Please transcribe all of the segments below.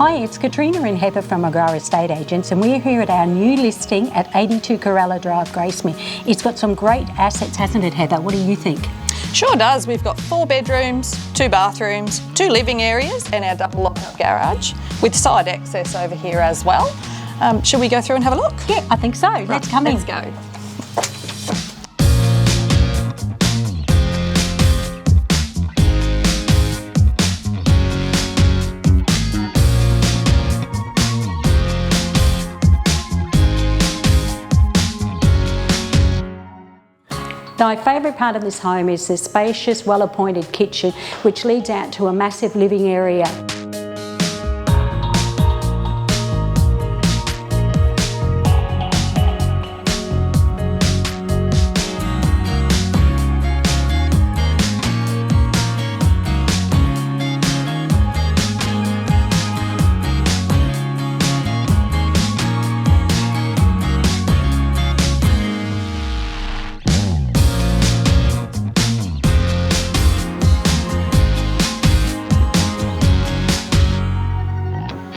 Hi, it's Katrina and Heather from Agara Estate Agents, and we're here at our new listing at 82 Corella Drive, Gracemere. It's got some great assets, hasn't it, Heather? What do you think? Sure does. We've got 4 bedrooms, 2 bathrooms, 2 living areas and our double lock-up garage with side access over here as well. Should we go through and have a look? Yeah, I think so. Right, let's come in. Let's go. My favourite part of this home is the spacious, well-appointed kitchen, which leads out to a massive living area.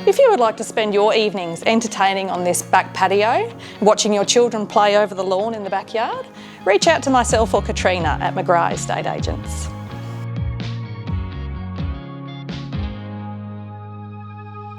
If you would like to spend your evenings entertaining on this back patio, watching your children play over the lawn in the backyard, reach out to myself or Katrina at McGrath Estate Agents.